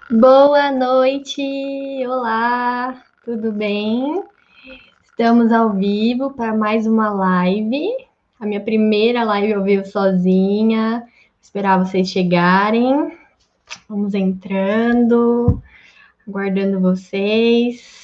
Boa noite, olá, tudo bem? Estamos ao vivo para mais uma live. A minha primeira live eu vivo sozinha. Esperar vocês chegarem. Vamos entrando, aguardando vocês.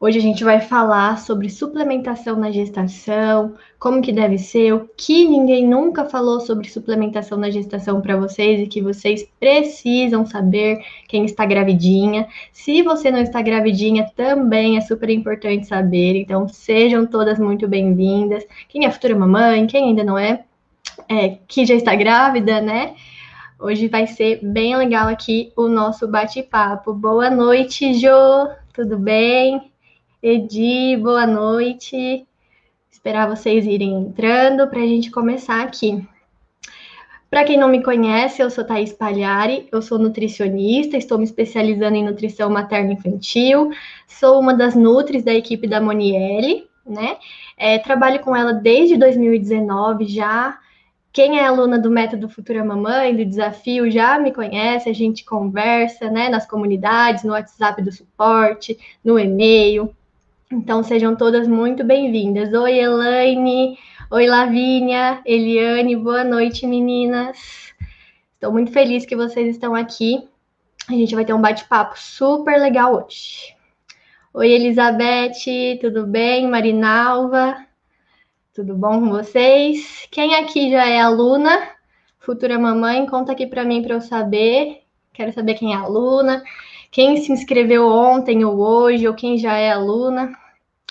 Hoje a gente vai falar sobre suplementação na gestação, como que deve ser, o que ninguém nunca falou sobre suplementação na gestação para vocês e que vocês precisam saber, quem está gravidinha. Se você não está gravidinha, também é super importante saber, então sejam todas muito bem-vindas. Quem é futura mamãe, quem ainda não é, que já está grávida, né? Hoje vai ser bem legal aqui o nosso bate-papo. Boa noite, Jo, tudo bem? Edi, boa noite. Esperar vocês irem entrando para a gente começar aqui. Para quem não me conhece, eu sou Thaís Pagliari, eu sou nutricionista, estou me especializando em nutrição materno-infantil, sou uma das nutris da equipe da Monielle, né? Trabalho com ela desde 2019 já. Quem é aluna do Método Futura Mamãe, do desafio, já me conhece, a gente conversa, né, nas comunidades, no WhatsApp do suporte, no e-mail. Então, sejam todas muito bem-vindas. Oi, Elaine. Oi, Lavínia. Eliane, boa noite, meninas. Estou muito feliz que vocês estão aqui. A gente vai ter um bate-papo super legal hoje. Oi, Elizabeth, tudo bem? Marinalva, tudo bom com vocês? Quem aqui já é aluna, futura mamãe, conta aqui para mim para eu saber. Quero saber quem é aluna, quem se inscreveu ontem ou hoje, ou quem já é aluna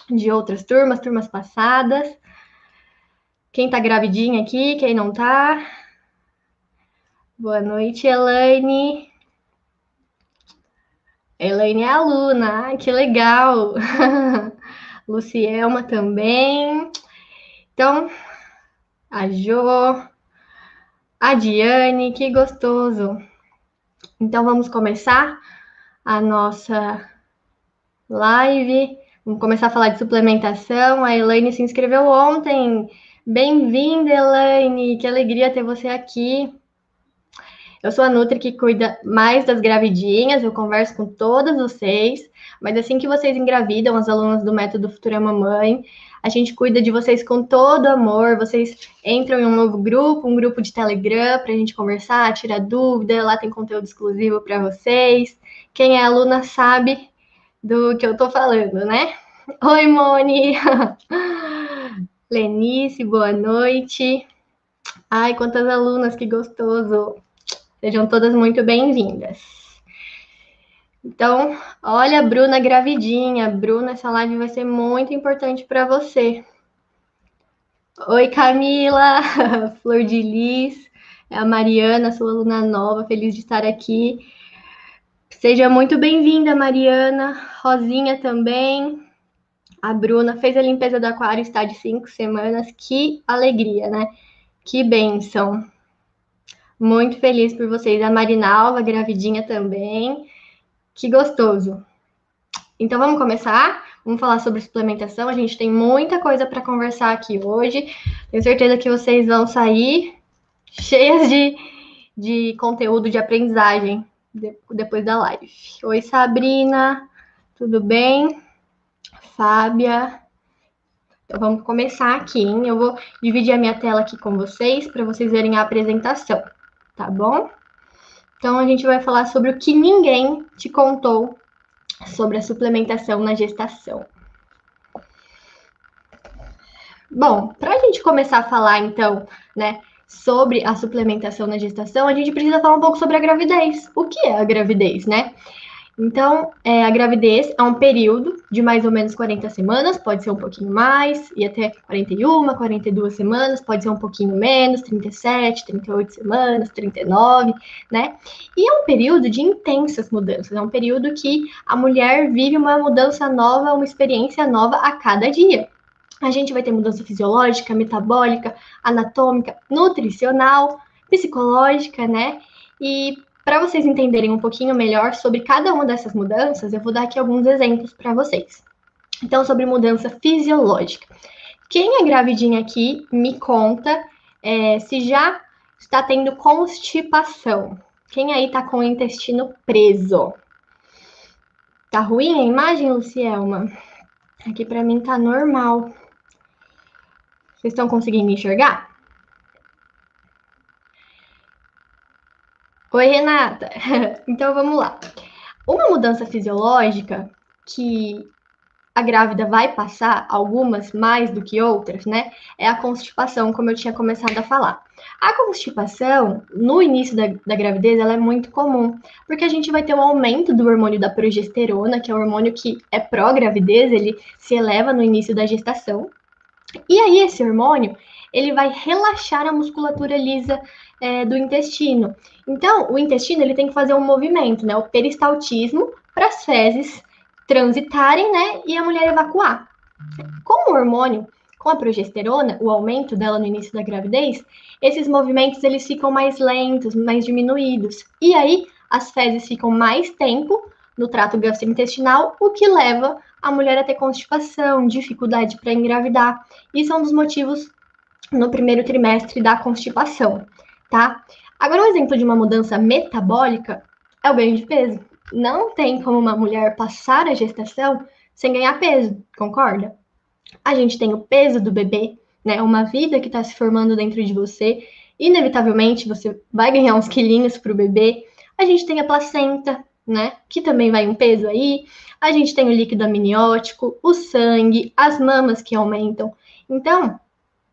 de outras turmas passadas. Quem tá gravidinha aqui, quem não tá? Boa noite, Elaine. Elaine é aluna, que legal. Lucielma também. Então, a Jo, a Diane, que gostoso. Então, vamos começar a nossa live. Vamos começar a falar de suplementação. A Elaine se inscreveu ontem. Bem-vinda, Elaine. Que alegria ter você aqui. Eu sou a Nutri que cuida mais das gravidinhas, eu converso com todas vocês, mas assim que vocês engravidam, as alunas do Método Futura Mamãe, a gente cuida de vocês com todo amor, vocês entram em um novo grupo, um grupo de Telegram para a gente conversar, tirar dúvida, lá tem conteúdo exclusivo para vocês. Quem é aluna sabe do que eu tô falando, né? Oi, Moni! Lenice, boa noite. Ai, quantas alunas, que gostoso! Sejam todas muito bem-vindas. Então, olha a Bruna gravidinha. Bruna, essa live vai ser muito importante para você. Oi, Camila, Flor de Lis, é a Mariana, sua aluna nova, feliz de estar aqui. Seja muito bem-vinda, Mariana. Rosinha também. A Bruna fez a limpeza do aquário, está de 5 semanas. Que alegria, né? Que bênção. Muito feliz por vocês. A Marinalva, gravidinha também. Que gostoso. Então vamos começar? Vamos falar sobre suplementação. A gente tem muita coisa para conversar aqui hoje. Tenho certeza que vocês vão sair cheias de conteúdo de aprendizagem depois da live. Oi, Sabrina, tudo bem? Fábia. Então vamos começar aqui, hein? Eu vou dividir a minha tela aqui com vocês para vocês verem a apresentação, tá bom? Então a gente vai falar sobre o que ninguém te contou sobre a suplementação na gestação. Bom, para a gente começar a falar, então, né, sobre a suplementação na gestação, a gente precisa falar um pouco sobre a gravidez. O que é a gravidez, né? Então, a gravidez é um período de mais ou menos 40 semanas, pode ser um pouquinho mais, e até 41, 42 semanas, pode ser um pouquinho menos, 37, 38 semanas, 39, né? E é um período de intensas mudanças, é um período que a mulher vive uma mudança nova, uma experiência nova a cada dia. A gente vai ter mudança fisiológica, metabólica, anatômica, nutricional, psicológica, né? E para vocês entenderem um pouquinho melhor sobre cada uma dessas mudanças, eu vou dar aqui alguns exemplos para vocês. Então, sobre mudança fisiológica. Quem é gravidinha aqui, me conta se já está tendo constipação. Quem aí tá com o intestino preso? Tá ruim a imagem, Lucielma? Aqui para mim tá normal. Vocês estão conseguindo enxergar? Oi, Renata. Então vamos lá. Uma mudança fisiológica que a grávida vai passar, algumas mais do que outras, né? É a constipação, como eu tinha começado a falar. A constipação, no início da gravidez, ela é muito comum, porque a gente vai ter um aumento do hormônio da progesterona, que é o hormônio que é pró-gravidez, ele se eleva no início da gestação. E aí, esse hormônio, ele vai relaxar a musculatura lisa do intestino. Então, o intestino, ele tem que fazer um movimento, né? O peristaltismo, para as fezes transitarem, né? E a mulher evacuar. Com o hormônio, com a progesterona, o aumento dela no início da gravidez, esses movimentos, eles ficam mais lentos, mais diminuídos. E aí, as fezes ficam mais tempo no trato gastrointestinal, o que leva a mulher a ter constipação, dificuldade para engravidar. Isso é um dos motivos no primeiro trimestre da constipação, tá? Agora, um exemplo de uma mudança metabólica é o ganho de peso. Não tem como uma mulher passar a gestação sem ganhar peso, concorda? A gente tem o peso do bebê, né? Uma vida que está se formando dentro de você. Inevitavelmente, você vai ganhar uns quilinhos para o bebê. A gente tem a placenta, né? Que também vai um peso aí. A gente tem o líquido amniótico, o sangue, as mamas que aumentam. Então,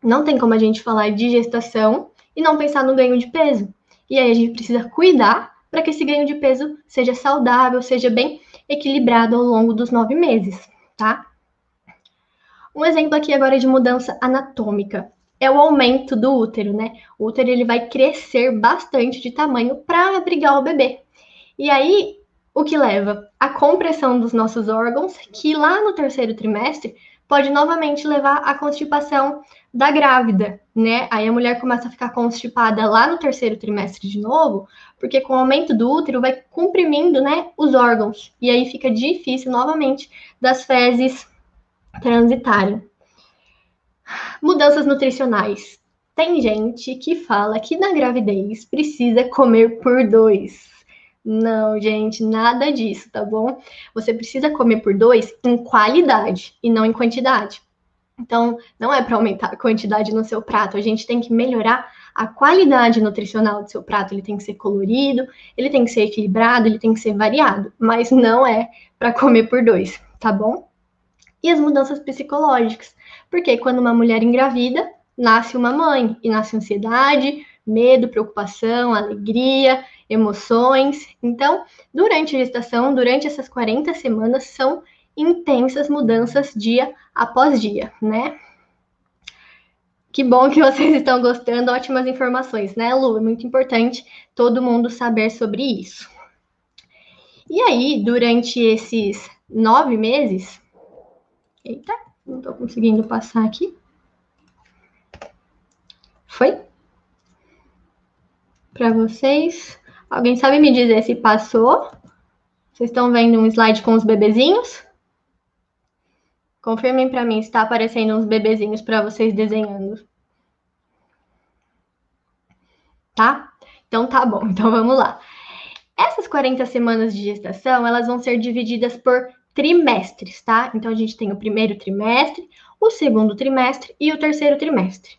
não tem como a gente falar de gestação e não pensar no ganho de peso. E aí a gente precisa cuidar para que esse ganho de peso seja saudável, seja bem equilibrado ao longo dos 9 meses, tá? Um exemplo aqui agora de mudança anatômica é o aumento do útero, né? O útero ele vai crescer bastante de tamanho para abrigar o bebê. E aí, o que leva? A compressão dos nossos órgãos, que lá no terceiro trimestre pode novamente levar à constipação da grávida, né? Aí a mulher começa a ficar constipada lá no terceiro trimestre de novo, porque com o aumento do útero vai comprimindo, né, os órgãos. E aí fica difícil novamente das fezes transitarem. Mudanças nutricionais. Tem gente que fala que na gravidez precisa comer por dois. Não, gente, nada disso, tá bom? Você precisa comer por dois em qualidade e não em quantidade. Então, não é para aumentar a quantidade no seu prato, a gente tem que melhorar a qualidade nutricional do seu prato. Ele tem que ser colorido, ele tem que ser equilibrado, ele tem que ser variado, mas não é para comer por dois, tá bom? E as mudanças psicológicas, porque quando uma mulher engravida, nasce uma mãe, e nasce ansiedade, medo, preocupação, alegria, emoções. Então, durante a gestação, durante essas 40 semanas, são intensas mudanças dia após dia, né? Que bom que vocês estão gostando, ótimas informações, né, Lu? É muito importante todo mundo saber sobre isso. E aí, durante esses 9 meses, eita, não estou conseguindo passar aqui. Foi? Para vocês. Alguém sabe me dizer se passou? Vocês estão vendo um slide com os bebezinhos? Confirmem para mim se está aparecendo uns bebezinhos para vocês desenhando. Tá? Então tá bom, então vamos lá. Essas 40 semanas de gestação, elas vão ser divididas por trimestres, tá? Então a gente tem o primeiro trimestre, o segundo trimestre e o terceiro trimestre.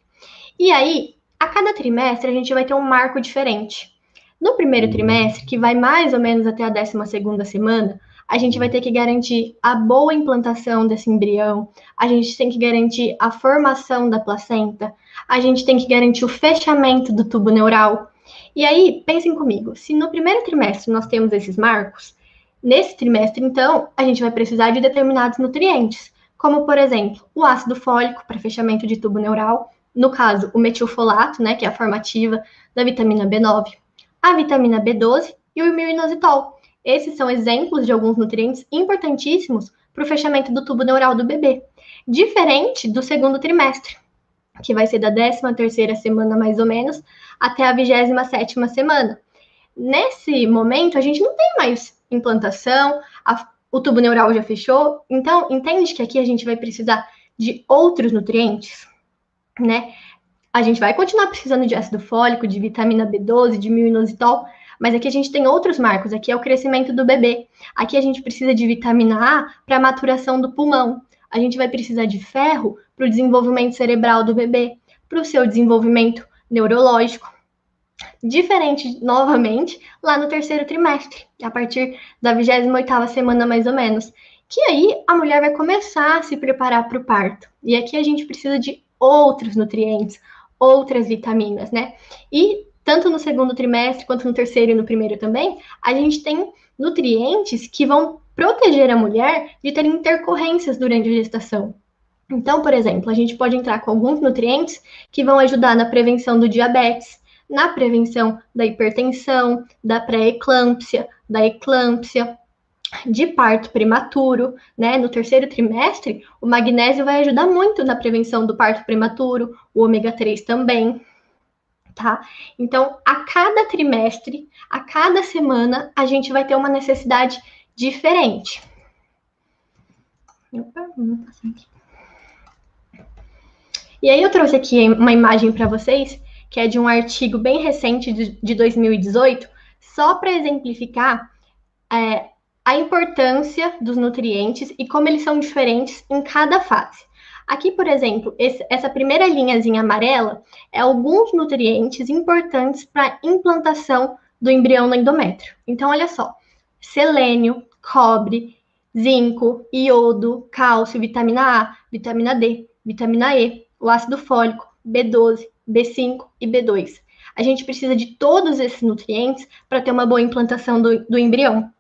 E aí, a cada trimestre, a gente vai ter um marco diferente. No primeiro trimestre, que vai mais ou menos até a 12ª semana, a gente vai ter que garantir a boa implantação desse embrião, a gente tem que garantir a formação da placenta, a gente tem que garantir o fechamento do tubo neural. E aí, pensem comigo, se no primeiro trimestre nós temos esses marcos, nesse trimestre, então, a gente vai precisar de determinados nutrientes, como, por exemplo, o ácido fólico para fechamento de tubo neural, no caso, o metilfolato, né, que é a forma ativa da vitamina B9, a vitamina B12 e o imioinositol. Esses são exemplos de alguns nutrientes importantíssimos para o fechamento do tubo neural do bebê. Diferente do segundo trimestre, que vai ser da 13ª semana, mais ou menos, até a 27ª semana. Nesse momento, a gente não tem mais implantação, o tubo neural já fechou, então entende que aqui a gente vai precisar de outros nutrientes, né? A gente vai continuar precisando de ácido fólico, de vitamina B12, de mil-inositol, mas aqui a gente tem outros marcos. Aqui é o crescimento do bebê. Aqui a gente precisa de vitamina A para a maturação do pulmão. A gente vai precisar de ferro para o desenvolvimento cerebral do bebê, para o seu desenvolvimento neurológico. Diferente, novamente, lá no terceiro trimestre, a partir da 28ª semana, mais ou menos, que aí a mulher vai começar a se preparar para o parto. E aqui a gente precisa de outros nutrientes, outras vitaminas, né? E tanto no segundo trimestre, quanto no terceiro e no primeiro também, a gente tem nutrientes que vão proteger a mulher de ter intercorrências durante a gestação. Então, por exemplo, a gente pode entrar com alguns nutrientes que vão ajudar na prevenção do diabetes, na prevenção da hipertensão, da pré-eclâmpsia, da eclâmpsia, de parto prematuro, né? No terceiro trimestre, o magnésio vai ajudar muito na prevenção do parto prematuro, o ômega 3 também, tá? Então, a cada trimestre, a cada semana, a gente vai ter uma necessidade diferente. Opa, vamos passar aqui. E aí eu trouxe aqui uma imagem para vocês, que é de um artigo bem recente de 2018, só para exemplificar a importância dos nutrientes e como eles são diferentes em cada fase. Aqui, por exemplo, essa primeira linhazinha amarela é alguns nutrientes importantes para a implantação do embrião no endométrio. Então, olha só, selênio, cobre, zinco, iodo, cálcio, vitamina A, vitamina D, vitamina E, o ácido fólico, B12, B5 e B2. A gente precisa de todos esses nutrientes para ter uma boa implantação do embrião.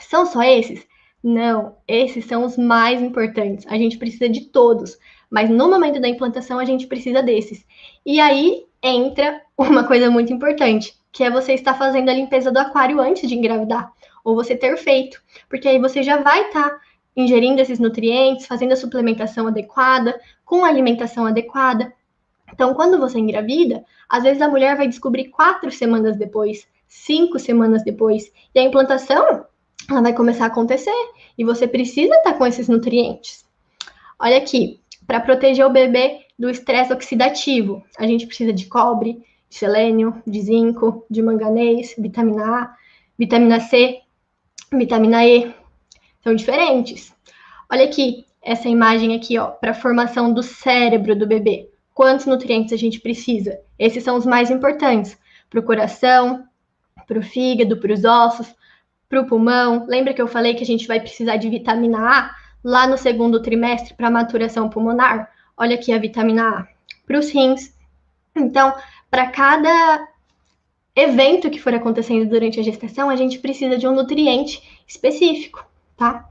São só esses? Não, esses são os mais importantes. A gente precisa de todos, mas no momento da implantação a gente precisa desses. E aí entra uma coisa muito importante, que é você estar fazendo a limpeza do aquário antes de engravidar, ou você ter feito, porque aí você já vai estar ingerindo esses nutrientes, fazendo a suplementação adequada, com a alimentação adequada. Então, quando você engravida, às vezes a mulher vai descobrir 4 semanas depois, 5 semanas depois, e a implantação ela vai começar a acontecer e você precisa estar com esses nutrientes. Olha aqui, para proteger o bebê do estresse oxidativo, a gente precisa de cobre, de selênio, de zinco, de manganês, vitamina A, vitamina C, vitamina E. São diferentes. Olha aqui, essa imagem aqui, ó, para a formação do cérebro do bebê. Quantos nutrientes a gente precisa? Esses são os mais importantes para o coração, para o fígado, para os ossos, para o pulmão. Lembra que eu falei que a gente vai precisar de vitamina A lá no segundo trimestre para maturação pulmonar? Olha aqui a vitamina A. Para os rins. Então, para cada evento que for acontecendo durante a gestação, a gente precisa de um nutriente específico, tá?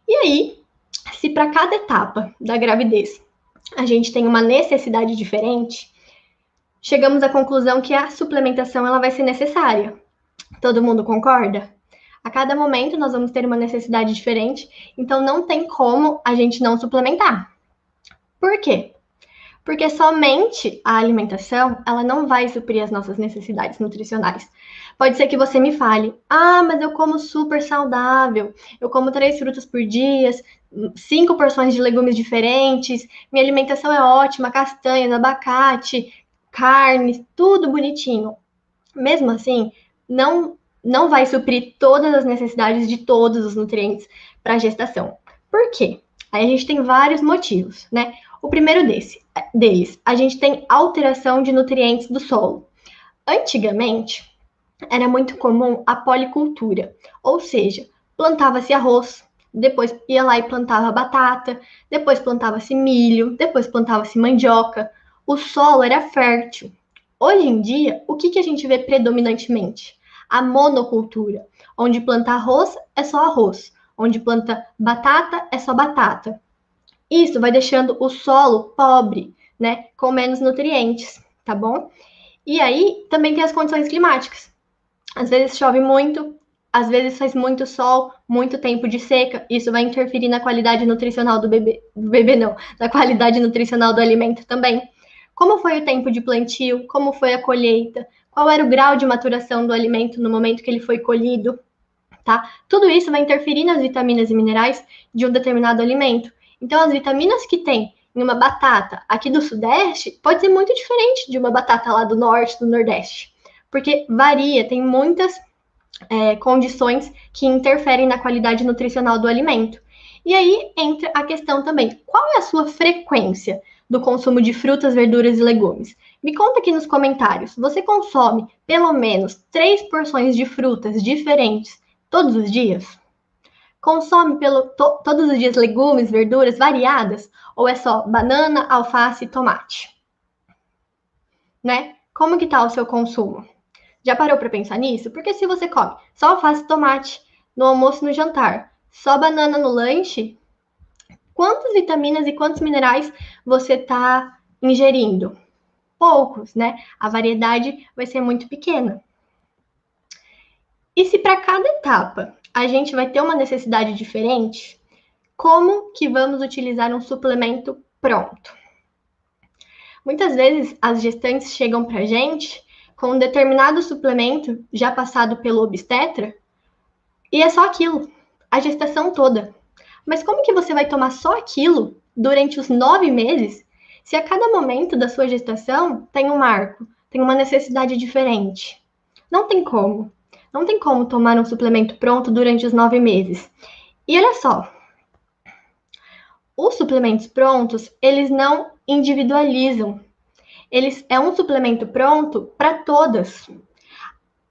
E aí, se para cada etapa da gravidez a gente tem uma necessidade diferente, chegamos à conclusão que a suplementação ela vai ser necessária. Todo mundo concorda? A cada momento nós vamos ter uma necessidade diferente, então não tem como a gente não suplementar. Por quê? Porque somente a alimentação, ela não vai suprir as nossas necessidades nutricionais. Pode ser que você me fale, mas eu como super saudável, eu como 3 frutas por dia, 5 porções de legumes diferentes, minha alimentação é ótima, castanhas, abacate, carne, tudo bonitinho. Mesmo assim, não vai suprir todas as necessidades de todos os nutrientes para a gestação. Por quê? Aí a gente tem vários motivos, né? O primeiro deles, a gente tem alteração de nutrientes do solo. Antigamente, era muito comum a policultura, ou seja, plantava-se arroz, depois ia lá e plantava batata, depois plantava-se milho, depois plantava-se mandioca. O solo era fértil. Hoje em dia, o que a gente vê predominantemente? A monocultura, onde planta arroz é só arroz, onde planta batata é só batata. Isso vai deixando o solo pobre, né, com menos nutrientes, tá bom? E aí também tem as condições climáticas. Às vezes chove muito, às vezes faz muito sol, muito tempo de seca. Isso vai interferir na qualidade nutricional do bebê não, na qualidade nutricional do alimento também. Como foi o tempo de plantio? Como foi a colheita? Qual era o grau de maturação do alimento no momento que ele foi colhido? Tá? Tudo isso vai interferir nas vitaminas e minerais de um determinado alimento. Então, as vitaminas que tem em uma batata aqui do Sudeste pode ser muito diferente de uma batata lá do Norte, do Nordeste. Porque varia, tem muitas condições que interferem na qualidade nutricional do alimento. E aí entra a questão também, qual é a sua frequência do consumo de frutas, verduras e legumes? Me conta aqui nos comentários, você consome pelo menos 3 porções de frutas diferentes todos os dias? Consome todos os dias legumes, verduras variadas? Ou é só banana, alface e tomate? Né? Como que tá o seu consumo? Já parou para pensar nisso? Porque se você come só alface e tomate no almoço e no jantar, só banana no lanche, quantas vitaminas e quantos minerais você está ingerindo? Poucos, né? A variedade vai ser muito pequena. E se para cada etapa a gente vai ter uma necessidade diferente, como que vamos utilizar um suplemento pronto? Muitas vezes as gestantes chegam para a gente com um determinado suplemento já passado pelo obstetra e é só aquilo, a gestação toda. Mas como que você vai tomar só aquilo durante os 9 meses se a cada momento da sua gestação tem um marco, tem uma necessidade diferente? Não tem como. Não tem como tomar um suplemento pronto durante os 9 meses. E olha só, os suplementos prontos, eles não individualizam. É um suplemento pronto para todas.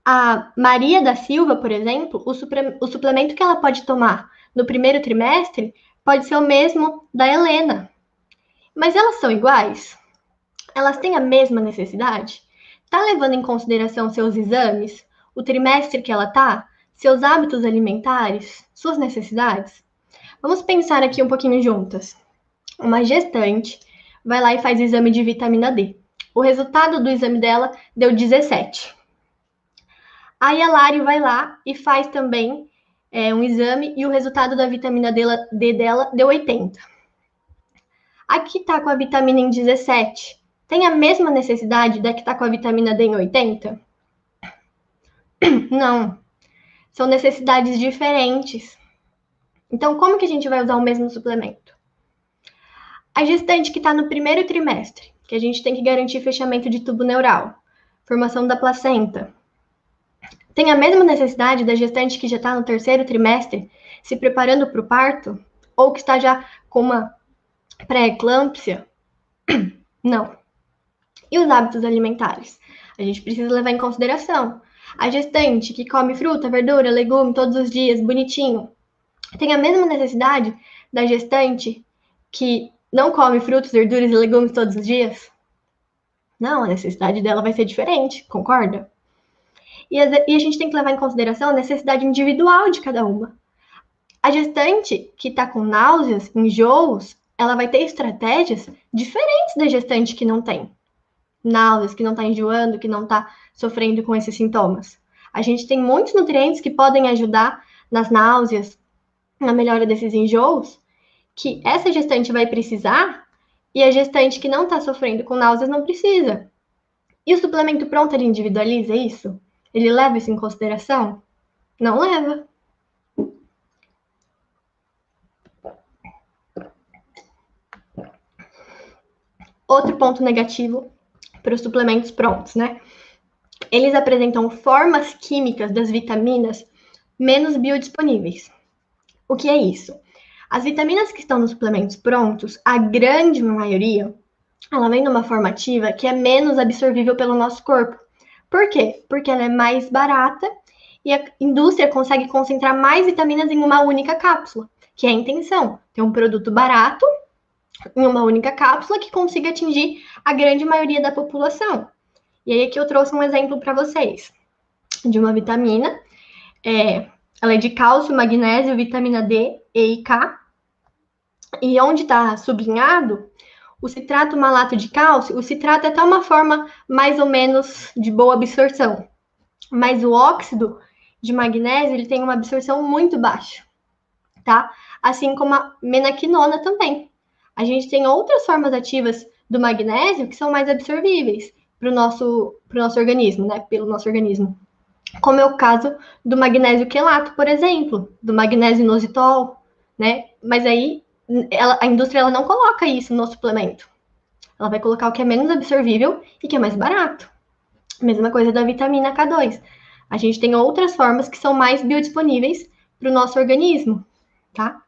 A Maria da Silva, por exemplo, o suplemento que ela pode tomar no primeiro trimestre pode ser o mesmo da Helena. Mas elas são iguais? Elas têm a mesma necessidade? Tá levando em consideração seus exames, o trimestre que ela tá, seus hábitos alimentares, suas necessidades? Vamos pensar aqui um pouquinho juntas. Uma gestante vai lá e faz exame de vitamina D. O resultado do exame dela deu 17. Aí a Lari vai lá e faz também um exame e o resultado da vitamina D dela deu 80. A que está com a vitamina em 17 tem a mesma necessidade da que está com a vitamina D em 80? Não. São necessidades diferentes. Então, como que a gente vai usar o mesmo suplemento? A gestante que está no primeiro trimestre, que a gente tem que garantir fechamento de tubo neural, formação da placenta, tem a mesma necessidade da gestante que já está no terceiro trimestre, se preparando para o parto, ou que está já com uma pré-eclâmpsia? Não. E os hábitos alimentares? A gente precisa levar em consideração. A gestante que come fruta, verdura, legume todos os dias, bonitinho, tem a mesma necessidade da gestante que não come frutas, verduras e legumes todos os dias? Não, a necessidade dela vai ser diferente, concorda? E a gente tem que levar em consideração a necessidade individual de cada uma. A gestante que está com náuseas, enjoos, ela vai ter estratégias diferentes da gestante que não tem náuseas, que não está enjoando, que não está sofrendo com esses sintomas. A gente tem muitos nutrientes que podem ajudar nas náuseas, na melhora desses enjoos, que essa gestante vai precisar e a gestante que não está sofrendo com náuseas não precisa. E o suplemento pronto, ele individualiza isso? Ele leva isso em consideração? Não leva. Outro ponto negativo para os suplementos prontos, né? Eles apresentam formas químicas das vitaminas menos biodisponíveis. O que é isso? As vitaminas que estão nos suplementos prontos, a grande maioria, ela vem numa forma ativa que é menos absorvível pelo nosso corpo. Por quê? Porque ela é mais barata e a indústria consegue concentrar mais vitaminas em uma única cápsula, que é a intenção, ter um produto barato em uma única cápsula que consiga atingir a grande maioria da população. E aí aqui eu trouxe um exemplo para vocês de uma vitamina. Ela é de cálcio, magnésio, vitamina D, E e K. E onde está sublinhado, o citrato malato de cálcio, o citrato é até uma forma mais ou menos de boa absorção. Mas o óxido de magnésio, ele tem uma absorção muito baixa, tá? Assim como a menaquinona também. A gente tem outras formas ativas do magnésio que são mais absorvíveis para o nosso organismo, né? Pelo nosso organismo. Como é o caso do magnésio quelato, por exemplo, do magnésio inositol, né? Mas aí a indústria ela não coloca isso no suplemento. Ela vai colocar o que é menos absorvível e que é mais barato. Mesma coisa da vitamina K2. A gente tem outras formas que são mais biodisponíveis para o nosso organismo, tá?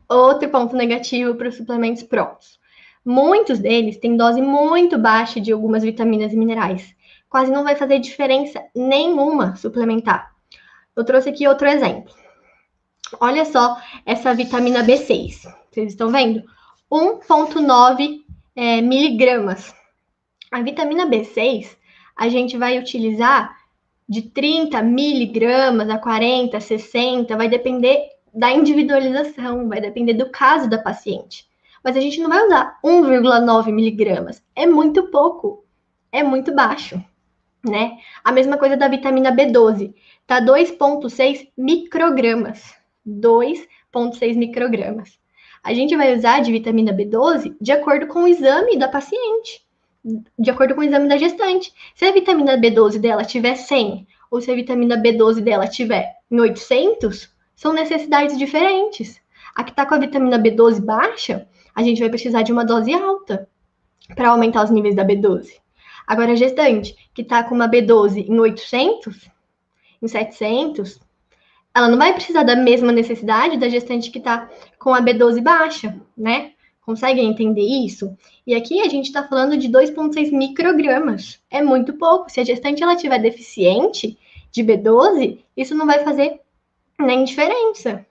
Outro ponto negativo para os suplementos prontos. Muitos deles têm dose muito baixa de algumas vitaminas e minerais. Quase não vai fazer diferença nenhuma suplementar. Eu trouxe aqui outro exemplo. Olha só essa vitamina B6. Vocês estão vendo? 1,9 miligramas. A vitamina B6, a gente vai utilizar de 30 miligramas a 40, 60, vai depender da individualização, vai depender do caso da paciente. Mas a gente não vai usar 1,9 miligramas. É muito pouco, é muito baixo, né? A mesma coisa da vitamina B12, tá 2,6 microgramas. 2,6 microgramas. A gente vai usar de vitamina B12 de acordo com o exame da paciente, de acordo com o exame da gestante. Se a vitamina B12 dela tiver 100 ou se a vitamina B12 dela tiver em 800, são necessidades diferentes. A que está com a vitamina B12 baixa, a gente vai precisar de uma dose alta para aumentar os níveis da B12. Agora, a gestante que está com uma B12 em 800, em 700, ela não vai precisar da mesma necessidade da gestante que está com a B12 baixa, né? Conseguem entender isso? E aqui a gente está falando de 2,6 microgramas. É muito pouco. Se a gestante ela tiver deficiente de B12, isso não vai fazer nem diferença.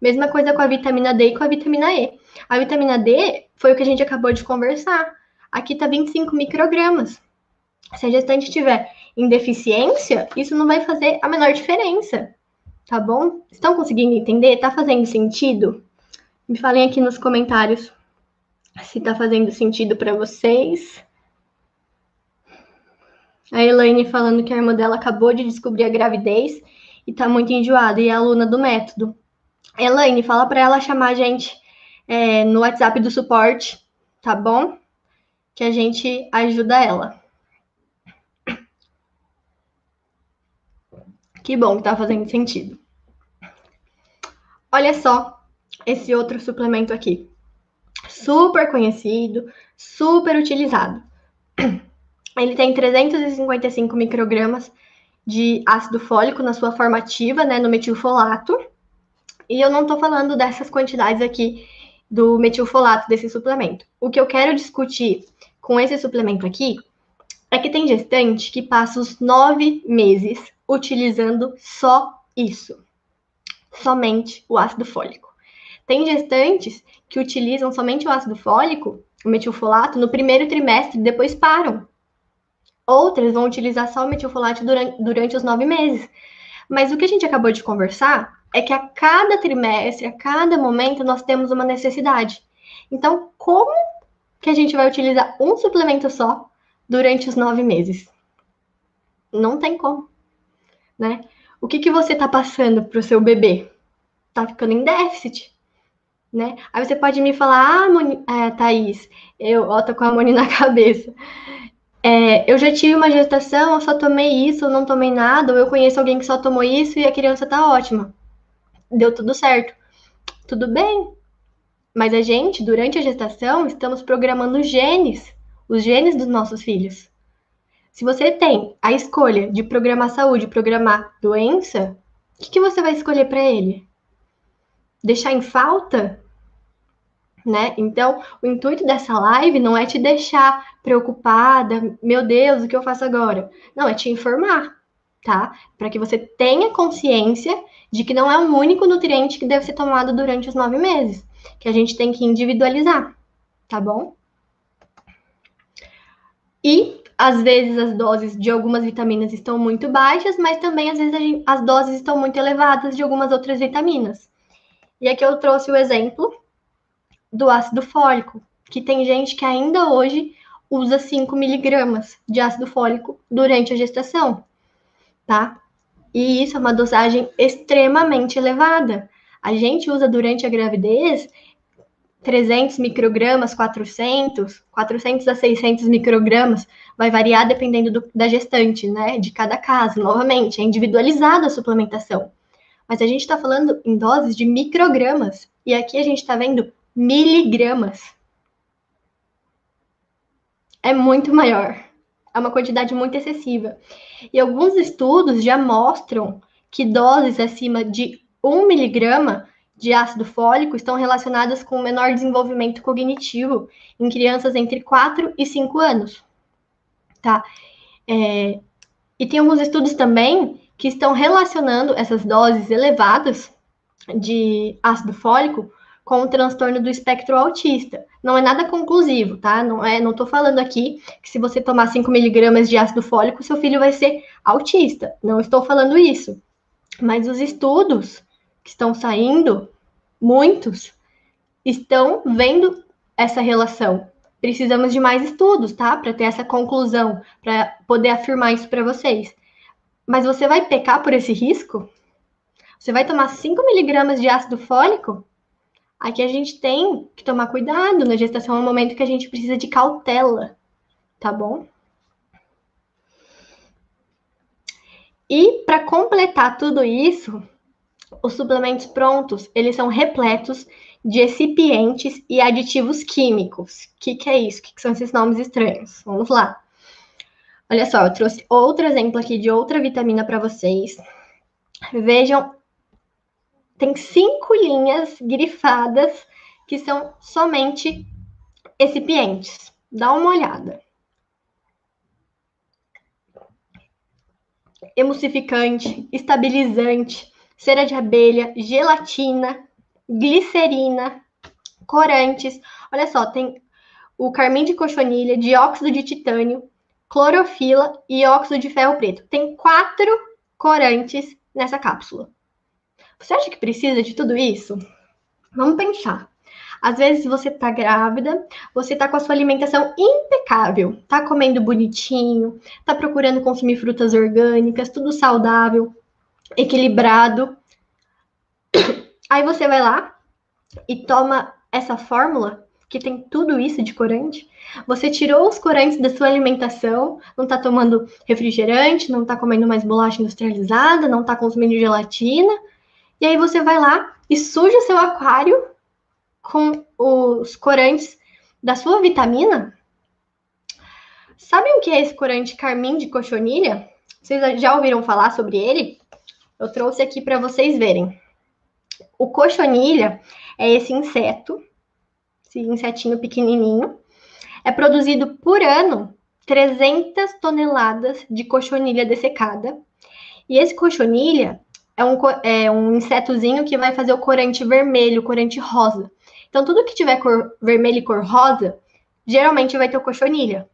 Mesma coisa com a vitamina D e com a vitamina E. A vitamina D foi o que a gente acabou de conversar. Aqui está 25 microgramas. Se a gestante tiver em deficiência, isso não vai fazer a menor diferença. Tá bom? Estão conseguindo entender? Tá fazendo sentido? Me falem aqui nos comentários se tá fazendo sentido para vocês. A Elaine falando que a irmã dela acabou de descobrir a gravidez e tá muito enjoada e é aluna do método. Elaine, fala para ela chamar a gente no WhatsApp do suporte, tá bom? Que a gente ajuda ela. Que bom que tá fazendo sentido. Olha só esse outro suplemento aqui. Super conhecido, super utilizado. Ele tem 355 microgramas de ácido fólico na sua forma ativa, né, no metilfolato. E eu não estou falando dessas quantidades aqui do metilfolato desse suplemento. O que eu quero discutir com esse suplemento aqui é que tem gestante que passa os 9 meses utilizando só isso. Somente o ácido fólico. Tem gestantes que utilizam somente o ácido fólico, o metilfolato, no primeiro trimestre e depois param. Outras vão utilizar só o metilfolato durante os 9 meses. Mas o que a gente acabou de conversar é que a cada trimestre, a cada momento, nós temos uma necessidade. Então, como que a gente vai utilizar um suplemento só durante os 9 meses? Não tem como, né? O que você está passando para o seu bebê? Tá ficando em déficit, né? Aí você pode me falar, Thaís, eu tô com a Moni na cabeça. Eu já tive uma gestação, eu só tomei isso, eu não tomei nada, ou eu conheço alguém que só tomou isso e a criança tá ótima. Deu tudo certo. Tudo bem. Mas a gente, durante a gestação, estamos programando os genes dos nossos filhos. Se você tem a escolha de programar saúde, programar doença, o que você vai escolher para ele? Deixar em falta? Né? Então, o intuito dessa live não é te deixar preocupada, meu Deus, o que eu faço agora? Não, é te informar, tá? Para que você tenha consciência de que não é um único nutriente que deve ser tomado durante os 9 meses, que a gente tem que individualizar, tá bom? E, às vezes, as doses de algumas vitaminas estão muito baixas, mas também, às vezes, as doses estão muito elevadas de algumas outras vitaminas. E aqui eu trouxe o exemplo do ácido fólico, que tem gente que ainda hoje usa 5 miligramas de ácido fólico durante a gestação, tá? E isso é uma dosagem extremamente elevada. A gente usa durante a gravidez 300 microgramas, 400 a 600 microgramas, vai variar dependendo da gestante, né? De cada caso, novamente, é individualizada a suplementação. Mas a gente está falando em doses de microgramas. E aqui a gente está vendo miligramas. É muito maior. É uma quantidade muito excessiva. E alguns estudos já mostram que doses acima de 1 miligrama de ácido fólico estão relacionadas com menor desenvolvimento cognitivo em crianças entre 4 e 5 anos. Tá? E tem alguns estudos também que estão relacionando essas doses elevadas de ácido fólico com o transtorno do espectro autista. Não é nada conclusivo, tá? Não tô falando aqui que se você tomar 5 miligramas de ácido fólico, seu filho vai ser autista. Não estou falando isso. Mas os estudos que estão saindo, muitos, estão vendo essa relação. Precisamos de mais estudos, tá? Para ter essa conclusão, para poder afirmar isso para vocês. Mas você vai pecar por esse risco? Você vai tomar 5 miligramas de ácido fólico? Aqui a gente tem que tomar cuidado. Na gestação é um momento que a gente precisa de cautela, tá bom? E para completar tudo isso, os suplementos prontos, eles são repletos de excipientes e aditivos químicos. O que é isso? O que são esses nomes estranhos? Vamos lá. Olha só, eu trouxe outro exemplo aqui de outra vitamina para vocês. Vejam, tem 5 linhas grifadas que são somente excipientes. Dá uma olhada. Emulsificante, estabilizante, cera de abelha, gelatina, glicerina, corantes. Olha só, tem o carmim de cochonilha, dióxido de titânio, clorofila e óxido de ferro preto. Tem 4 corantes nessa cápsula. Você acha que precisa de tudo isso? Vamos pensar. Às vezes você tá grávida, você tá com a sua alimentação impecável, tá comendo bonitinho, tá procurando consumir frutas orgânicas, tudo saudável, equilibrado. Aí você vai lá e toma essa fórmula que tem tudo isso de corante. Você tirou os corantes da sua alimentação, não tá tomando refrigerante, não tá comendo mais bolacha industrializada, não tá consumindo gelatina. E aí você vai lá e suja seu aquário com os corantes da sua vitamina. Sabem o que é esse corante carmim de cochonilha? Vocês já ouviram falar sobre ele? Eu trouxe aqui para vocês verem. O cochonilha é esse inseto, esse insetinho pequenininho. É produzido por ano 300 toneladas de cochonilha dessecada. E esse cochonilha é um insetozinho que vai fazer o corante vermelho, o corante rosa. Então, tudo que tiver cor vermelho e cor rosa, geralmente vai ter o cochonilha.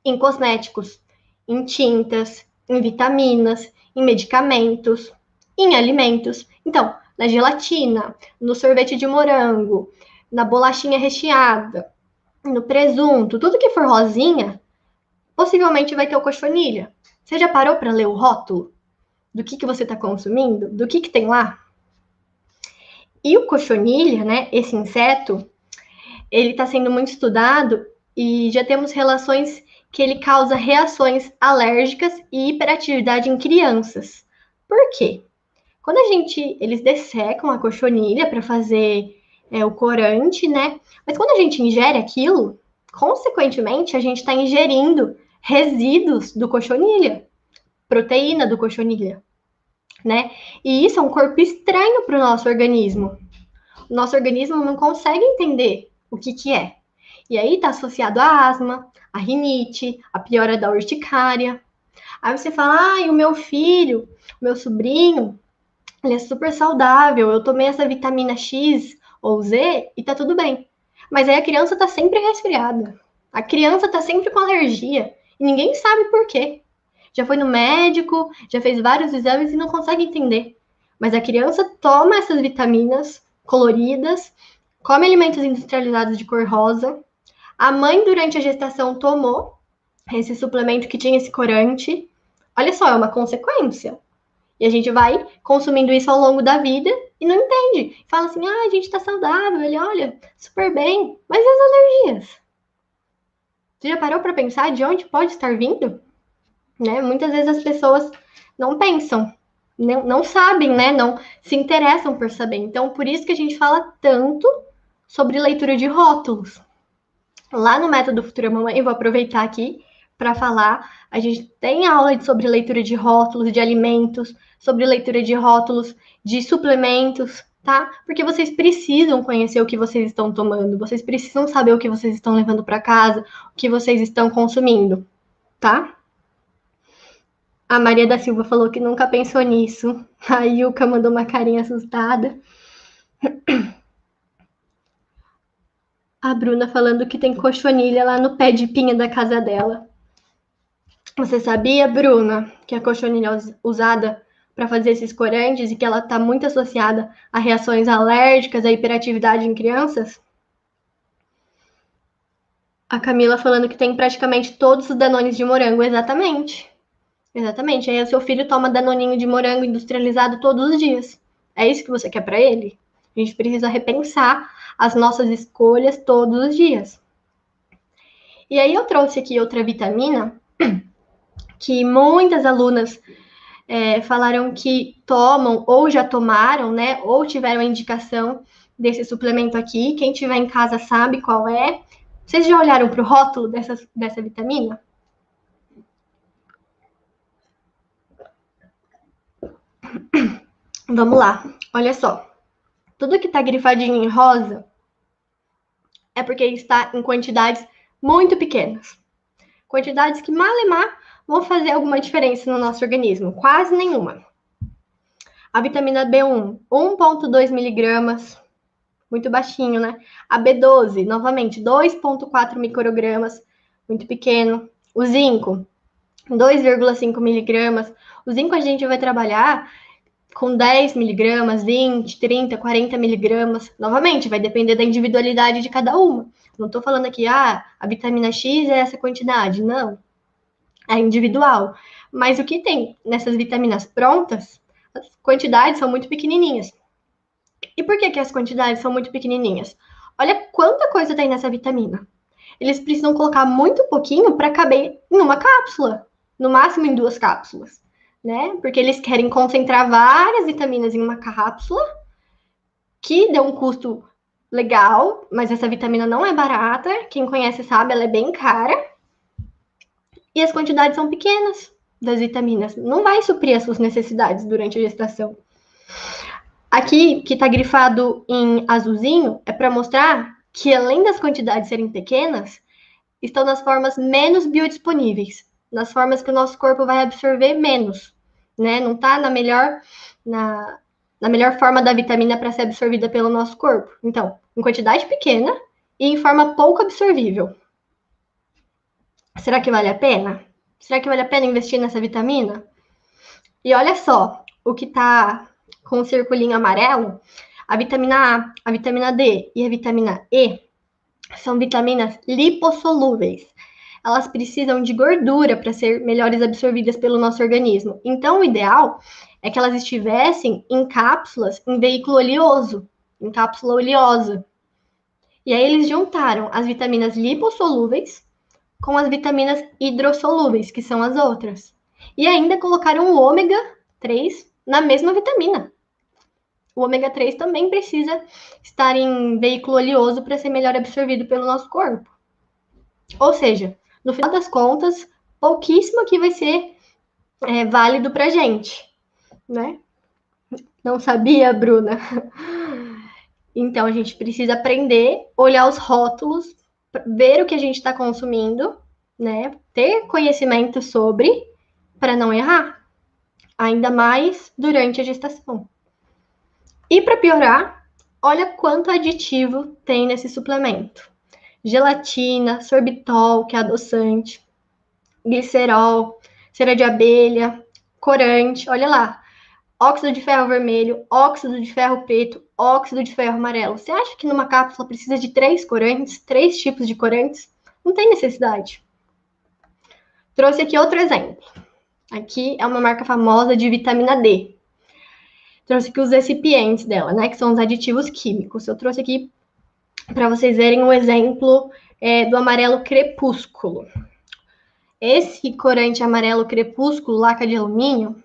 Em cosméticos, em tintas, em vitaminas, em medicamentos, em alimentos. Então, na gelatina, no sorvete de morango, na bolachinha recheada, no presunto, tudo que for rosinha, possivelmente vai ter o cochonilha. Você já parou para ler o rótulo do que você está consumindo? Do que tem lá? E o cochonilha, né, esse inseto, ele está sendo muito estudado e já temos relações que ele causa reações alérgicas e hiperatividade em crianças. Por quê? Quando eles dessecam a cochonilha para fazer o corante, né? Mas quando a gente ingere aquilo, consequentemente, a gente está ingerindo resíduos do cochonilha, proteína do cochonilha, né? E isso é um corpo estranho para o nosso organismo. O nosso organismo não consegue entender o que é. E aí está associado a asma, a rinite, a piora da urticária. Aí você fala, o meu filho, o meu sobrinho, ele é super saudável, eu tomei essa vitamina X ou Z e tá tudo bem. Mas aí a criança tá sempre resfriada. A criança tá sempre com alergia e ninguém sabe por quê. Já foi no médico, já fez vários exames e não consegue entender. Mas a criança toma essas vitaminas coloridas, come alimentos industrializados de cor rosa. A mãe, durante a gestação, tomou esse suplemento que tinha esse corante. Olha só, é uma consequência. E a gente vai consumindo isso ao longo da vida e não entende. Fala assim, a gente tá saudável, ele olha super bem. Mas e as alergias? Você já parou para pensar de onde pode estar vindo? Né? Muitas vezes as pessoas não pensam. não sabem, né? Não se interessam por saber. Então, por isso que a gente fala tanto sobre leitura de rótulos. Lá no Método Futura Mamãe, eu vou aproveitar aqui para falar. A gente tem aula sobre leitura de rótulos de alimentos, sobre leitura de rótulos de suplementos, tá? Porque vocês precisam conhecer o que vocês estão tomando, vocês precisam saber o que vocês estão levando para casa, o que vocês estão consumindo, tá? A Maria da Silva falou que nunca pensou nisso. A Yuka mandou uma carinha assustada. A Bruna falando que tem cochonilha lá no pé de pinha da casa dela. Você sabia, Bruna, que a cochonilha é usada para fazer esses corantes e que ela está muito associada a reações alérgicas, a hiperatividade em crianças? A Camila falando que tem praticamente todos os danones de morango. Exatamente. Exatamente. Aí o seu filho toma danoninho de morango industrializado todos os dias. É isso que você quer para ele? A gente precisa repensar as nossas escolhas todos os dias. E aí eu trouxe aqui outra vitamina que muitas alunas falaram que tomam ou já tomaram, né? Ou tiveram a indicação desse suplemento aqui. Quem tiver em casa sabe qual é. Vocês já olharam para o rótulo dessa vitamina? Vamos lá, olha só. Tudo que está grifadinho em rosa é porque está em quantidades muito pequenas. Quantidades que mal e mal vão fazer alguma diferença no nosso organismo, quase nenhuma. A vitamina B1, 1,2 miligramas, muito baixinho, né? A B12, novamente, 2,4 microgramas, muito pequeno. O zinco, 2,5 miligramas. O zinco a gente vai trabalhar com 10 miligramas, 20, 30, 40 miligramas. Novamente, vai depender da individualidade de cada uma. Não estou falando aqui, a vitamina X é essa quantidade. Não. É individual. Mas o que tem nessas vitaminas prontas, as quantidades são muito pequenininhas. E por que as quantidades são muito pequenininhas? Olha quanta coisa tem nessa vitamina. Eles precisam colocar muito pouquinho para caber em uma cápsula, no máximo em 2 cápsulas, né? Porque eles querem concentrar várias vitaminas em uma cápsula, que deu um custo legal, mas essa vitamina não é barata. Quem conhece sabe, ela é bem cara. E as quantidades são pequenas das vitaminas. Não vai suprir as suas necessidades durante a gestação. Aqui, que está grifado em azulzinho, é para mostrar que, além das quantidades serem pequenas, estão nas formas menos biodisponíveis, nas formas que o nosso corpo vai absorver menos, né? Não está na melhor forma da vitamina para ser absorvida pelo nosso corpo. Então, em quantidade pequena e em forma pouco absorvível. Será que vale a pena? Será que vale a pena investir nessa vitamina? E olha só, o que está com o circulinho amarelo, a vitamina A, a vitamina D e a vitamina E são vitaminas lipossolúveis. Elas precisam de gordura para ser melhores absorvidas pelo nosso organismo. Então, o ideal é que elas estivessem em cápsulas em veículo oleoso, em cápsula oleosa. E aí eles juntaram as vitaminas lipossolúveis com as vitaminas hidrossolúveis, que são as outras. E ainda colocaram o ômega 3 na mesma vitamina. O ômega 3 também precisa estar em veículo oleoso para ser melhor absorvido pelo nosso corpo. Ou seja, no final das contas, pouquíssimo aqui vai ser válido para a gente, né? Não sabia, Bruna? Então, a gente precisa aprender, olhar os rótulos, ver o que a gente está consumindo, né? Ter conhecimento sobre, para não errar. Ainda mais durante a gestação. E para piorar, olha quanto aditivo tem nesse suplemento. Gelatina, sorbitol, que é adoçante, glicerol, cera de abelha, corante, olha lá. Óxido de ferro vermelho, óxido de ferro preto, óxido de ferro amarelo. Você acha que numa cápsula precisa de 3 corantes, 3 tipos de corantes? Não tem necessidade. Trouxe aqui outro exemplo. Aqui é uma marca famosa de vitamina D. Trouxe aqui os recipientes dela, né? Que são os aditivos químicos. Eu trouxe aqui para vocês verem um exemplo do amarelo crepúsculo. Esse corante amarelo crepúsculo, laca de alumínio,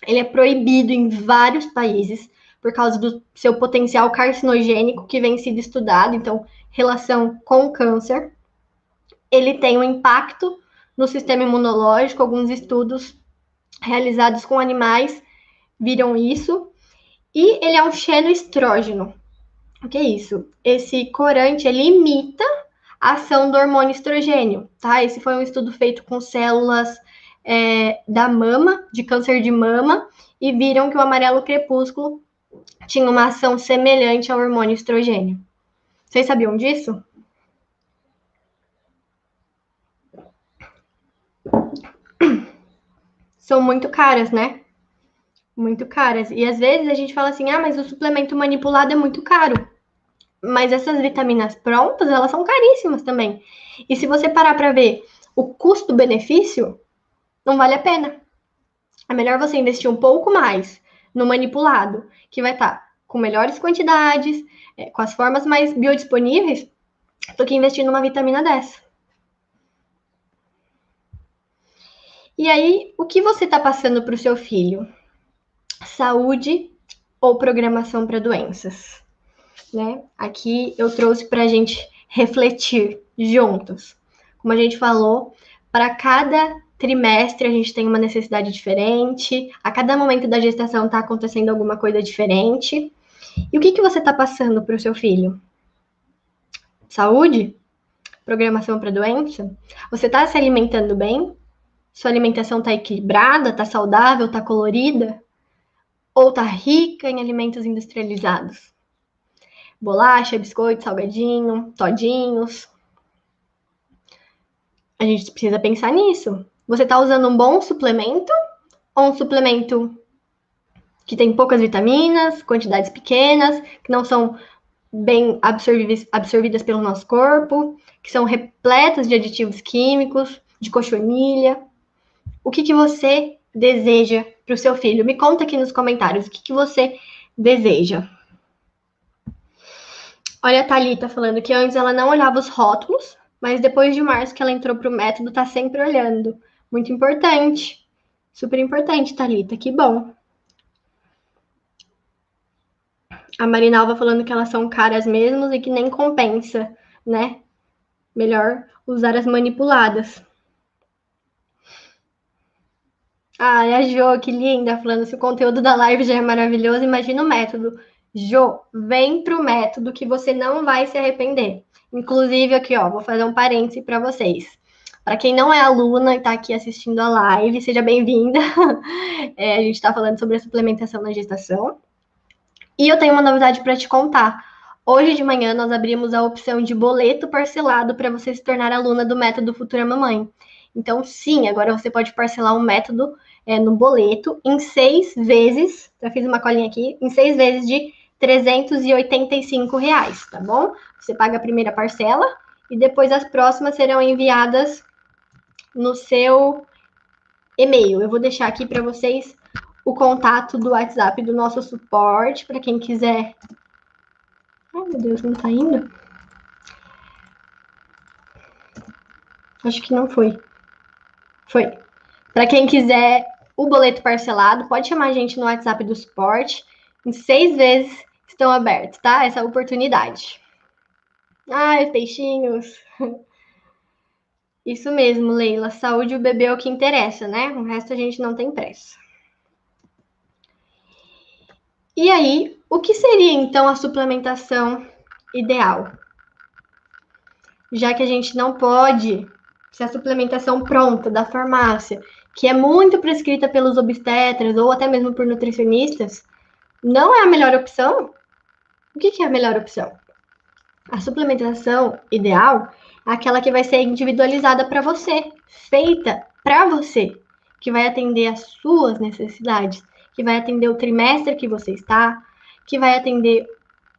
Ele é proibido em vários países por causa do seu potencial carcinogênico que vem sido estudado, então, relação com câncer. Ele tem um impacto no sistema imunológico, alguns estudos realizados com animais viram isso. E ele é um xenoestrógeno. O que é isso? Esse corante, ele imita a ação do hormônio estrogênio, tá? Esse foi um estudo feito com células da mama, de câncer de mama, e viram que o amarelo crepúsculo tinha uma ação semelhante ao hormônio estrogênio. Vocês sabiam disso? São muito caras, né? Muito caras. E às vezes a gente fala assim, ah, mas o suplemento manipulado é muito caro. Mas essas vitaminas prontas, elas são caríssimas também. E se você parar para ver o custo-benefício, não vale a pena. É melhor você investir um pouco mais no manipulado, que vai estar com melhores quantidades, com as formas mais biodisponíveis, do que investir numa vitamina dessa. E aí, o que você está passando para o seu filho? Saúde ou programação para doenças? Né? Aqui eu trouxe para a gente refletir juntos. Como a gente falou, para cada trimestre a gente tem uma necessidade diferente, a cada momento da gestação está acontecendo alguma coisa diferente. E o que você está passando para o seu filho? Saúde? Programação para doença? Você está se alimentando bem? Sua alimentação está equilibrada, está saudável, está colorida? Ou está rica em alimentos industrializados? Bolacha, biscoito, salgadinho, todinhos. A gente precisa pensar nisso. Você está usando um bom suplemento ou um suplemento que tem poucas vitaminas, quantidades pequenas, que não são bem absorvidas pelo nosso corpo, que são repletas de aditivos químicos, de cochonilha? O que você deseja para o seu filho? Me conta aqui nos comentários o que você deseja. Olha a Thalita falando que antes ela não olhava os rótulos, mas depois de março que ela entrou para o método, tá sempre olhando. Muito importante. Super importante, Thalita. Que bom. A Marinalva falando que elas são caras mesmo e que nem compensa, né? Melhor usar as manipuladas. Ah, e a Jo, que linda, falando se o conteúdo da live já é maravilhoso, imagina o método. Jo, vem pro método que você não vai se arrepender. Inclusive, aqui, ó, vou fazer um parêntese para vocês. Para quem não é aluna e está aqui assistindo a live, seja bem-vinda. A gente está falando sobre a suplementação na gestação. E eu tenho uma novidade para te contar. Hoje de manhã nós abrimos a opção de boleto parcelado para você se tornar aluna do método Futura Mamãe. Então, sim, agora você pode parcelar um método no boleto em 6 vezes. Já fiz uma colinha aqui, em 6 vezes de R$ 385, tá bom? Você paga a primeira parcela e depois as próximas serão enviadas no seu e-mail. Eu vou deixar aqui para vocês o contato do WhatsApp do nosso suporte, para quem quiser. Ai, meu Deus, não tá indo? Acho que não foi. Foi. Para quem quiser o boleto parcelado, pode chamar a gente no WhatsApp do suporte. Em 6 vezes estão abertos, tá? Essa oportunidade. Ai, peixinhos. Isso mesmo, Leila. Saúde o bebê é o que interessa, né? O resto a gente não tem pressa. E aí, o que seria então a suplementação ideal? Já que a gente não pode, se a suplementação pronta da farmácia, que é muito prescrita pelos obstetras ou até mesmo por nutricionistas, não é a melhor opção, o que é a melhor opção? A suplementação ideal é aquela que vai ser individualizada para você, feita para você, que vai atender às suas necessidades, que vai atender o trimestre que você está, que vai atender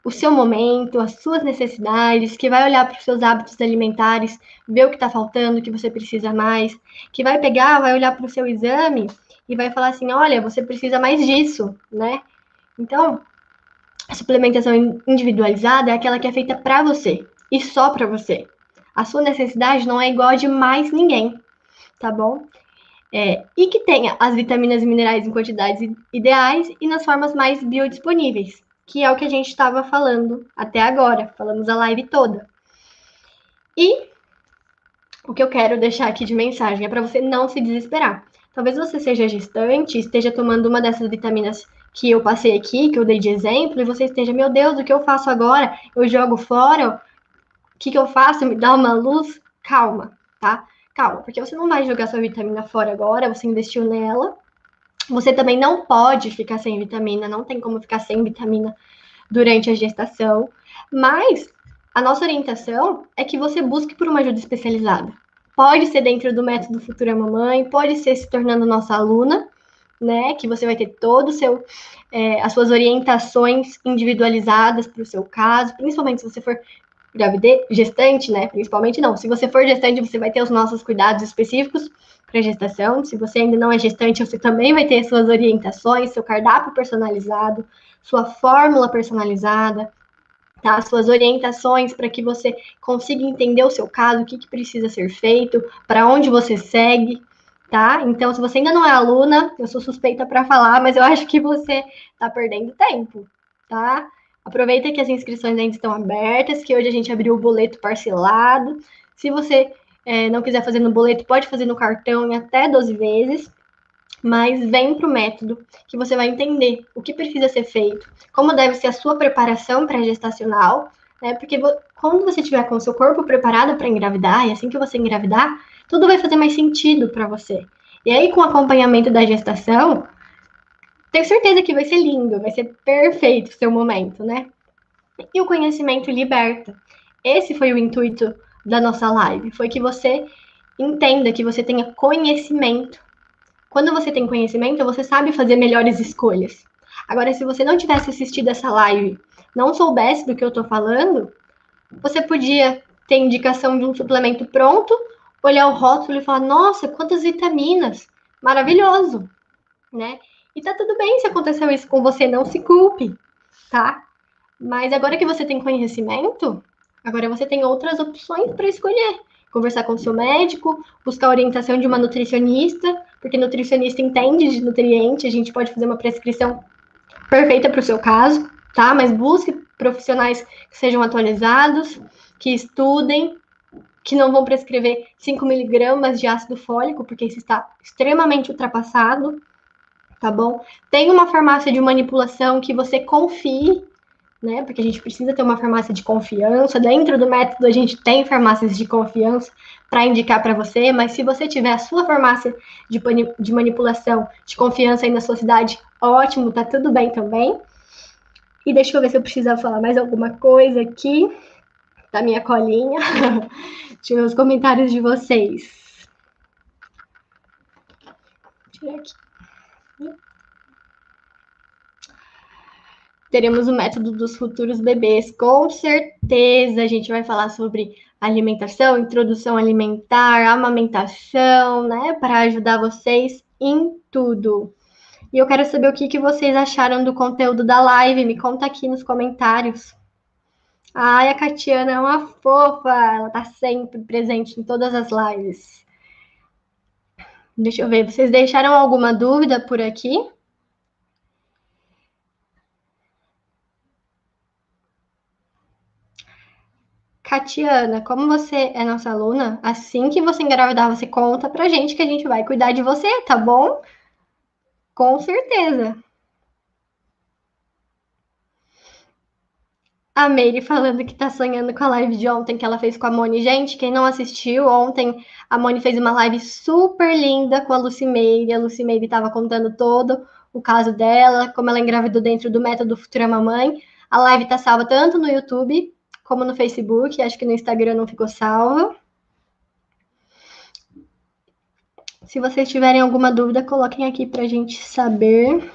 o seu momento, as suas necessidades, que vai olhar para os seus hábitos alimentares, ver o que está faltando, o que você precisa mais, que vai pegar, vai olhar para o seu exame e vai falar assim, olha, você precisa mais disso, né? Então, a suplementação individualizada é aquela que é feita para você e só para você. A sua necessidade não é igual a de mais ninguém, tá bom? E que tenha as vitaminas e minerais em quantidades ideais e nas formas mais biodisponíveis, que é o que a gente estava falando até agora, falamos a live toda. E o que eu quero deixar aqui de mensagem é para você não se desesperar. Talvez você seja gestante, esteja tomando uma dessas vitaminas que eu passei aqui, que eu dei de exemplo, e você esteja, meu Deus, o que eu faço agora? Eu jogo fora? O que eu faço? Me dá uma luz? Calma, tá? Calma, porque você não vai jogar sua vitamina fora agora, você investiu nela. Você também não pode ficar sem vitamina, não tem como ficar sem vitamina durante a gestação, mas a nossa orientação é que você busque por uma ajuda especializada. Pode ser dentro do método Futura Mamãe, pode ser se tornando nossa aluna, né? Que você vai ter todo o seu, as suas orientações individualizadas para o seu caso, principalmente se você for gestante, né? Principalmente não. Se você for gestante, você vai ter os nossos cuidados específicos para gestação. Se você ainda não é gestante, você também vai ter suas orientações, seu cardápio personalizado, sua fórmula personalizada, tá? Suas orientações para que você consiga entender o seu caso, o que precisa ser feito, para onde você segue, tá? Então, se você ainda não é aluna, eu sou suspeita para falar, mas eu acho que você está perdendo tempo, tá? Aproveita que as inscrições ainda estão abertas, que hoje a gente abriu o boleto parcelado. Se você não quiser fazer no boleto, pode fazer no cartão em até 12 vezes, mas vem para o método que você vai entender o que precisa ser feito, como deve ser a sua preparação pré-gestacional, né? Porque quando você tiver com o seu corpo preparado para engravidar, e assim que você engravidar, tudo vai fazer mais sentido para você. E aí, com o acompanhamento da gestação, tenho certeza que vai ser lindo, vai ser perfeito o seu momento, né? E o conhecimento liberta. Esse foi o intuito da nossa live, foi que você entenda, que você tenha conhecimento. Quando você tem conhecimento, você sabe fazer melhores escolhas. Agora, se você não tivesse assistido essa live, não soubesse do que eu estou falando, você podia ter indicação de um suplemento pronto, olhar o rótulo e falar: nossa, quantas vitaminas! Maravilhoso, né? E tá tudo bem se aconteceu isso com você, não se culpe, tá? Mas agora que você tem conhecimento, agora você tem outras opções para escolher. Conversar com o seu médico, buscar a orientação de uma nutricionista, porque nutricionista entende de nutriente, a gente pode fazer uma prescrição perfeita para o seu caso, tá? Mas busque profissionais que sejam atualizados, que estudem, que não vão prescrever 5 miligramas de ácido fólico, porque isso está extremamente ultrapassado, tá bom? Tem uma farmácia de manipulação que você confie, né? Porque a gente precisa ter uma farmácia de confiança. Dentro do método, a gente tem farmácias de confiança para indicar para você, mas se você tiver a sua farmácia de manipulação de confiança aí na sua cidade, ótimo, tá tudo bem também. E deixa eu ver se eu preciso falar mais alguma coisa aqui da minha colinha. Deixa eu ver os comentários de vocês. Deixa eu ver aqui. Teremos o método dos futuros bebês, com certeza a gente vai falar sobre alimentação, introdução alimentar, amamentação, né, para ajudar vocês em tudo. E eu quero saber o que vocês acharam do conteúdo da live, me conta aqui nos comentários. Ai, a Catiana é uma fofa, ela tá sempre presente em todas as lives. Deixa eu ver, vocês deixaram alguma dúvida por aqui? Catiana, como você é nossa aluna, assim que você engravidar, você conta pra gente que a gente vai cuidar de você, tá bom? Com certeza. A Meire falando que tá sonhando com a live de ontem que ela fez com a Moni. Gente, quem não assistiu, ontem a Moni fez uma live super linda com a Lucimeire. A Lucimeire tava contando todo o caso dela, como ela engravidou dentro do método Futura Mamãe. A live tá salva tanto no YouTube como no Facebook. Acho que no Instagram não ficou salva. Se vocês tiverem alguma dúvida, coloquem aqui pra gente saber.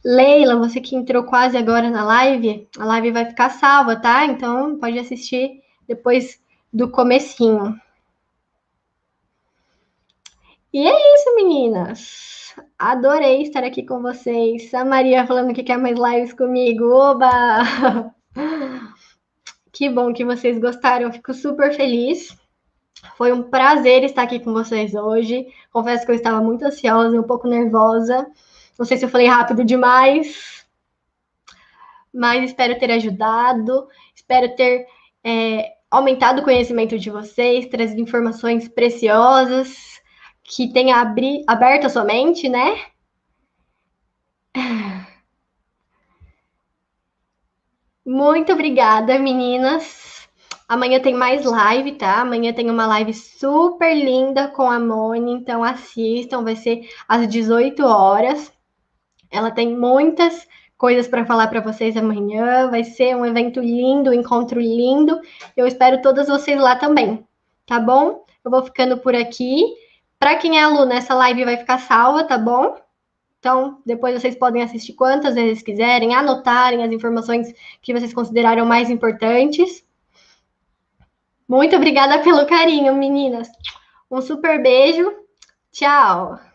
Leila, você que entrou quase agora na live, a live vai ficar salva, tá? Então pode assistir depois do comecinho. E é isso, meninas. Adorei estar aqui com vocês. A Maria falando que quer mais lives comigo. Oba! Que bom que vocês gostaram. Eu fico super feliz. Foi um prazer estar aqui com vocês hoje. Confesso que eu estava muito ansiosa e um pouco nervosa. Não sei se eu falei rápido demais, mas espero ter ajudado, espero ter aumentado o conhecimento de vocês, trazido informações preciosas, que tenha aberto a sua mente, né? Muito obrigada, meninas. Amanhã tem mais live, tá? Amanhã tem uma live super linda com a Moni, então assistam, vai ser às 18 horas. Ela tem muitas coisas para falar para vocês amanhã. Vai ser um evento lindo, um encontro lindo. Eu espero todas vocês lá também, tá bom? Eu vou ficando por aqui. Para quem é aluno, essa live vai ficar salva, tá bom? Então, depois vocês podem assistir quantas vezes quiserem, anotarem as informações que vocês consideraram mais importantes. Muito obrigada pelo carinho, meninas. Um super beijo. Tchau.